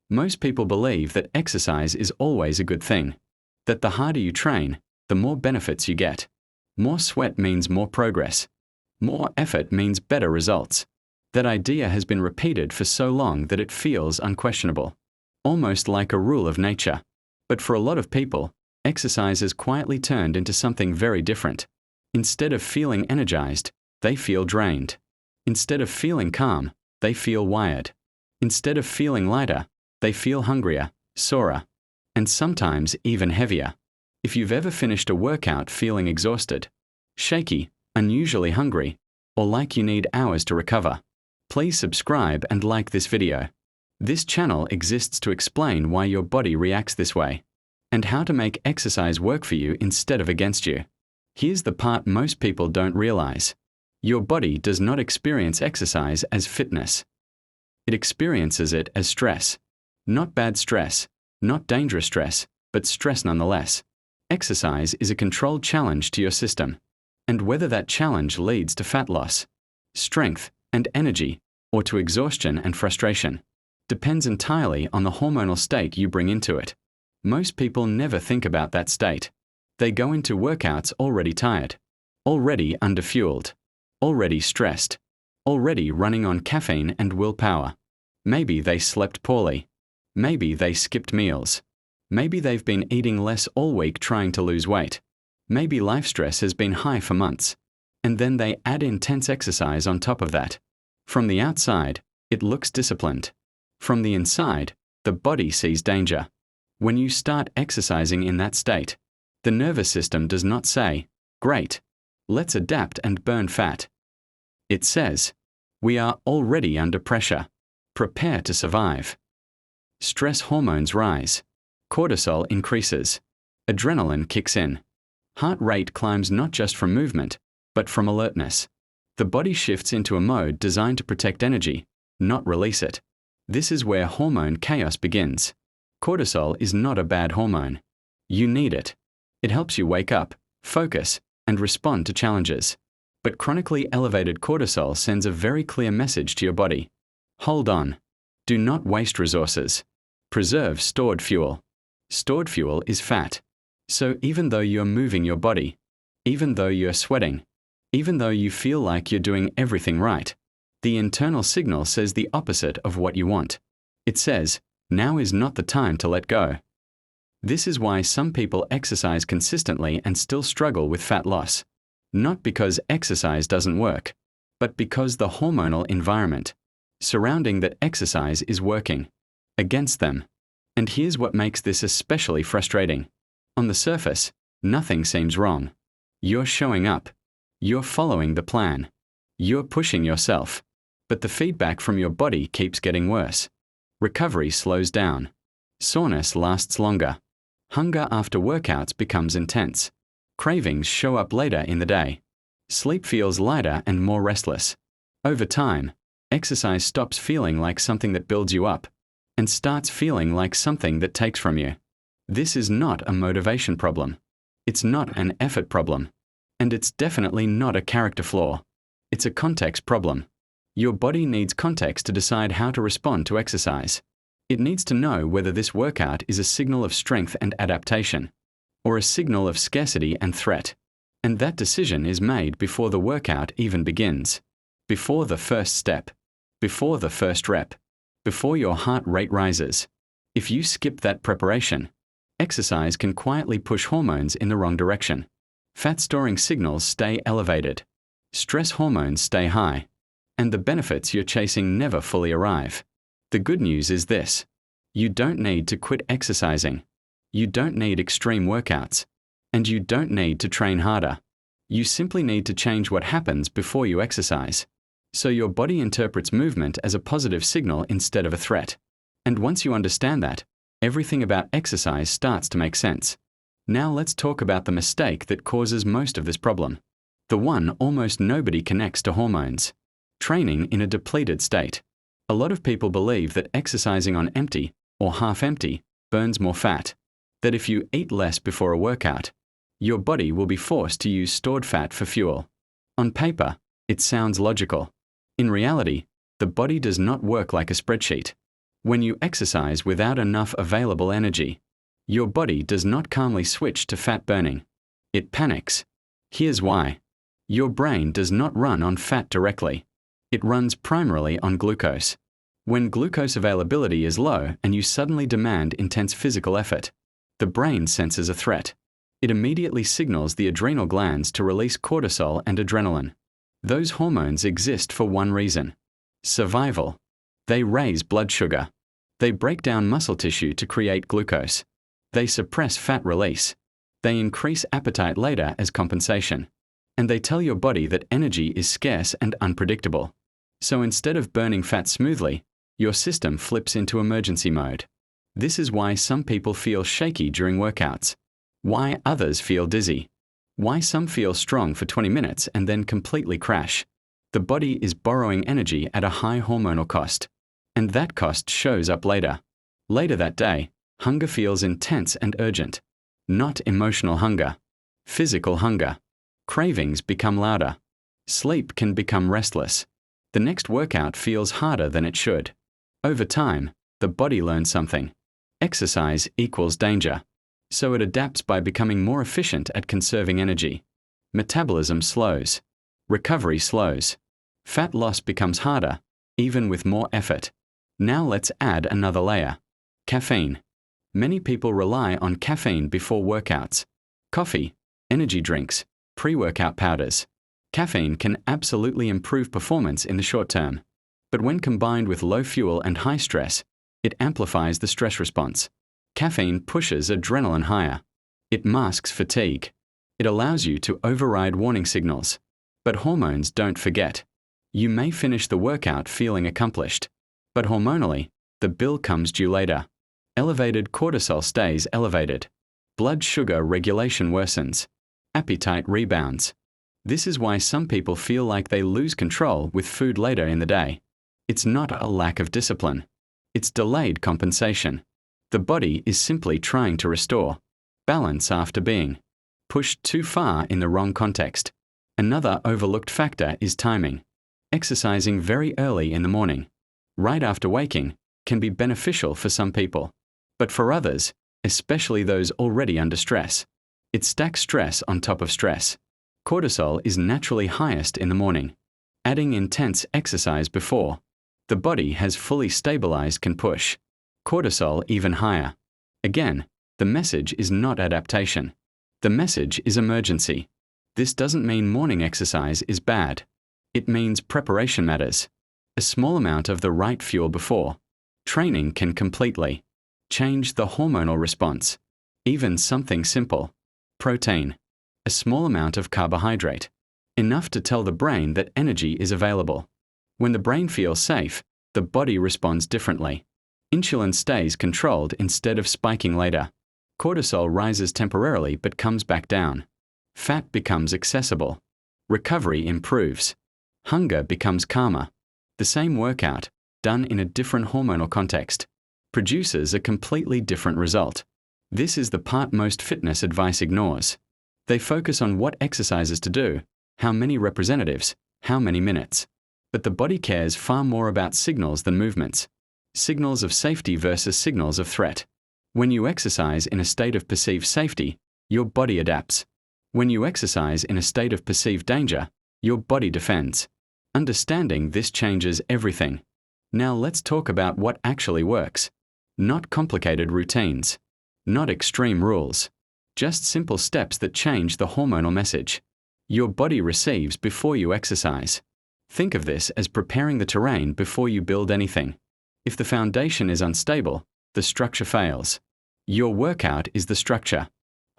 Most people believe that exercise is always a good thing, that the harder you train, the more benefits you get. More sweat means more progress. More effort means better results. That idea has been repeated for so long that it feels unquestionable, almost like a rule of nature. But for a lot of people, exercise has quietly turned into something very different. Instead of feeling energized, they feel drained. Instead of feeling calm, they feel wired. Instead of feeling lighter, they feel hungrier, sorer, and sometimes even heavier. If you've ever finished a workout feeling exhausted, shaky, unusually hungry, or like you need hours to recover, please subscribe and like this video. This channel exists to explain why your body reacts this way, and how to make exercise work for you instead of against you. Here's the part most people don't realize. Your body does not experience exercise as fitness. It experiences it as stress. Not bad stress, not dangerous stress, but stress nonetheless. Exercise is a controlled challenge to your system. And whether that challenge leads to fat loss, strength and energy, or to exhaustion and frustration, depends entirely on the hormonal state you bring into it. Most people never think about that state. They go into workouts already tired, already underfueled, already stressed, already running on caffeine and willpower. Maybe they slept poorly. Maybe they skipped meals. Maybe they've been eating less all week trying to lose weight. Maybe life stress has been high for months. And then they add intense exercise on top of that. From the outside, it looks disciplined. From the inside, the body sees danger. When you start exercising in that state, the nervous system does not say, "Great, let's adapt and burn fat." It says, "We are already under pressure. Prepare to survive." Stress hormones rise. Cortisol increases. Adrenaline kicks in. Heart rate climbs not just from movement, but from alertness. The body shifts into a mode designed to protect energy, not release it. This is where hormone chaos begins. Cortisol is not a bad hormone. You need it. It helps you wake up, focus, and respond to challenges. But chronically elevated cortisol sends a very clear message to your body. Hold on. Do not waste resources. Preserve stored fuel. Stored fuel is fat. So even though you're moving your body, even though you're sweating, even though you feel like you're doing everything right, the internal signal says the opposite of what you want. It says, now is not the time to let go. This is why some people exercise consistently and still struggle with fat loss. Not because exercise doesn't work, but because the hormonal environment surrounding that exercise is working against them. And here's what makes this especially frustrating. On the surface, nothing seems wrong. You're showing up. You're following the plan. You're pushing yourself. But the feedback from your body keeps getting worse. Recovery slows down. Soreness lasts longer. Hunger after workouts becomes intense. Cravings show up later in the day. Sleep feels lighter and more restless. Over time, exercise stops feeling like something that builds you up and starts feeling like something that takes from you. This is not a motivation problem. It's not an effort problem. And it's definitely not a character flaw. It's a context problem. Your body needs context to decide how to respond to exercise. It needs to know whether this workout is a signal of strength and adaptation, or a signal of scarcity and threat. And that decision is made before the workout even begins, before the first step, before the first rep, before your heart rate rises. If you skip that preparation, exercise can quietly push hormones in the wrong direction. Fat-storing signals stay elevated. Stress hormones stay high. And the benefits you're chasing never fully arrive. The good news is this. You don't need to quit exercising. You don't need extreme workouts. And you don't need to train harder. You simply need to change what happens before you exercise. So your body interprets movement as a positive signal instead of a threat. And once you understand that, everything about exercise starts to make sense. Now let's talk about the mistake that causes most of this problem. The one almost nobody connects to hormones. Training in a depleted state. A lot of people believe that exercising on empty, or half empty, burns more fat. That if you eat less before a workout, your body will be forced to use stored fat for fuel. On paper, it sounds logical. In reality, the body does not work like a spreadsheet. When you exercise without enough available energy, your body does not calmly switch to fat burning. It panics. Here's why. Your brain does not run on fat directly. It runs primarily on glucose. When glucose availability is low and you suddenly demand intense physical effort, the brain senses a threat. It immediately signals the adrenal glands to release cortisol and adrenaline. Those hormones exist for one reason: survival. They raise blood sugar. They break down muscle tissue to create glucose. They suppress fat release. They increase appetite later as compensation. And they tell your body that energy is scarce and unpredictable. So instead of burning fat smoothly, your system flips into emergency mode. This is why some people feel shaky during workouts, why others feel dizzy, why some feel strong for 20 minutes and then completely crash. The body is borrowing energy at a high hormonal cost. And that cost shows up later. Later that day, hunger feels intense and urgent. Not emotional hunger. Physical hunger. Cravings become louder. Sleep can become restless. The next workout feels harder than it should. Over time, the body learns something. Exercise equals danger. So it adapts by becoming more efficient at conserving energy. Metabolism slows. Recovery slows. Fat loss becomes harder, even with more effort. Now let's add another layer. Caffeine. Many people rely on caffeine before workouts. Coffee, energy drinks, pre-workout powders. Caffeine can absolutely improve performance in the short term. But when combined with low fuel and high stress, it amplifies the stress response. Caffeine pushes adrenaline higher. It masks fatigue. It allows you to override warning signals. But hormones don't forget. You may finish the workout feeling accomplished. But hormonally, the bill comes due later. Elevated cortisol stays elevated. Blood sugar regulation worsens. Appetite rebounds. This is why some people feel like they lose control with food later in the day. It's not a lack of discipline. It's delayed compensation. The body is simply trying to restore balance after being pushed too far in the wrong context. Another overlooked factor is timing. Exercising very early in the morning, right after waking, can be beneficial for some people. But for others, especially those already under stress, it stacks stress on top of stress. Cortisol is naturally highest in the morning. Adding intense exercise before the body has fully stabilized can push cortisol even higher. Again, the message is not adaptation. The message is emergency. This doesn't mean morning exercise is bad. It means preparation matters. A small amount of the right fuel before training can completely change the hormonal response. Even something simple. Protein. A small amount of carbohydrate. Enough to tell the brain that energy is available. When the brain feels safe, the body responds differently. Insulin stays controlled instead of spiking later. Cortisol rises temporarily but comes back down. Fat becomes accessible. Recovery improves. Hunger becomes calmer. The same workout, done in a different hormonal context, produces a completely different result. This is the part most fitness advice ignores. They focus on what exercises to do, how many representatives, how many minutes. But the body cares far more about signals than movements. Signals of safety versus signals of threat. When you exercise in a state of perceived safety, your body adapts. When you exercise in a state of perceived danger, your body defends. Understanding this changes everything. Now let's talk about what actually works. Not complicated routines. Not extreme rules. Just simple steps that change the hormonal message your body receives before you exercise. Think of this as preparing the terrain before you build anything. If the foundation is unstable, the structure fails. Your workout is the structure.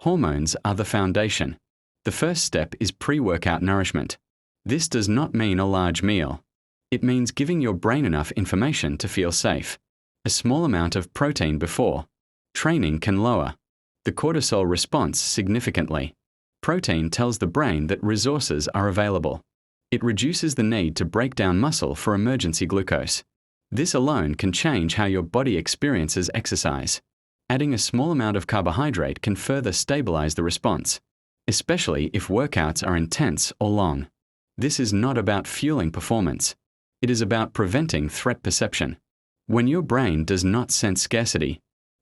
Hormones are the foundation. The first step is pre-workout nourishment. This does not mean a large meal. It means giving your brain enough information to feel safe. A small amount of protein before training can lower the cortisol response significantly. Protein tells the brain that resources are available. It reduces the need to break down muscle for emergency glucose. This alone can change how your body experiences exercise. Adding a small amount of carbohydrate can further stabilize the response, especially if workouts are intense or long. This is not about fueling performance. It is about preventing threat perception. When your brain does not sense scarcity,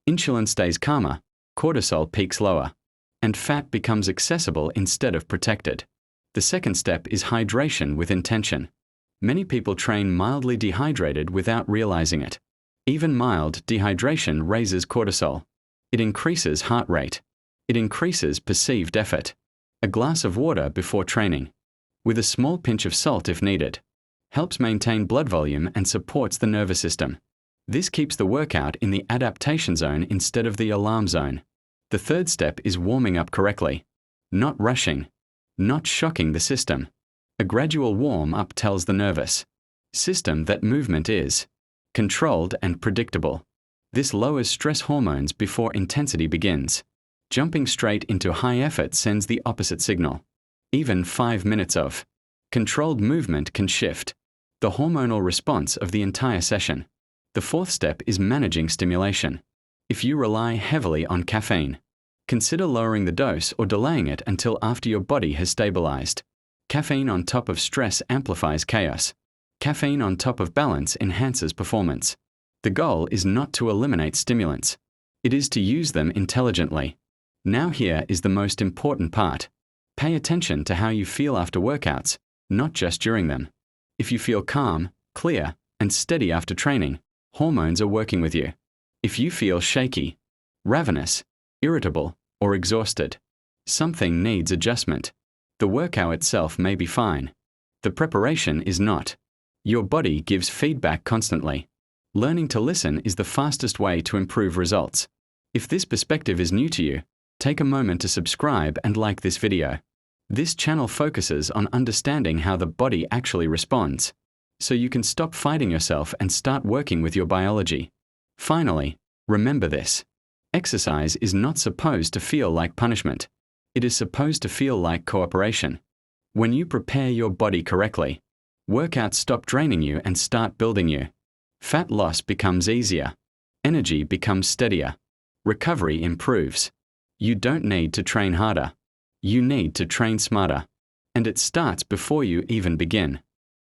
insulin stays calmer, cortisol peaks lower, and fat becomes accessible instead of protected. The second step is hydration with intention. Many people train mildly dehydrated without realizing it. Even mild dehydration raises cortisol. It increases heart rate. It increases perceived effort. A glass of water before training, with a small pinch of salt if needed, helps maintain blood volume and supports the nervous system. This keeps the workout in the adaptation zone instead of the alarm zone. The third step is warming up correctly. Not rushing. Not shocking the system. A gradual warm-up tells the nervous system that movement is controlled and predictable. This lowers stress hormones before intensity begins. Jumping straight into high effort sends the opposite signal. Even 5 minutes of controlled movement can shift the hormonal response of the entire session. The fourth step is managing stimulation. If you rely heavily on caffeine, consider lowering the dose or delaying it until after your body has stabilized. Caffeine on top of stress amplifies chaos. Caffeine on top of balance enhances performance. The goal is not to eliminate stimulants. It is to use them intelligently. Now here is the most important part. Pay attention to how you feel after workouts, not just during them. If you feel calm, clear, and steady after training, hormones are working with you. If you feel shaky, ravenous, irritable, or exhausted, something needs adjustment. The workout itself may be fine. The preparation is not. Your body gives feedback constantly. Learning to listen is the fastest way to improve results. If this perspective is new to you, take a moment to subscribe and like this video. This channel focuses on understanding how the body actually responds, so you can stop fighting yourself and start working with your biology. Finally, remember this. Exercise is not supposed to feel like punishment. It is supposed to feel like cooperation. When you prepare your body correctly, workouts stop draining you and start building you. Fat loss becomes easier. Energy becomes steadier. Recovery improves. You don't need to train harder. You need to train smarter. And it starts before you even begin.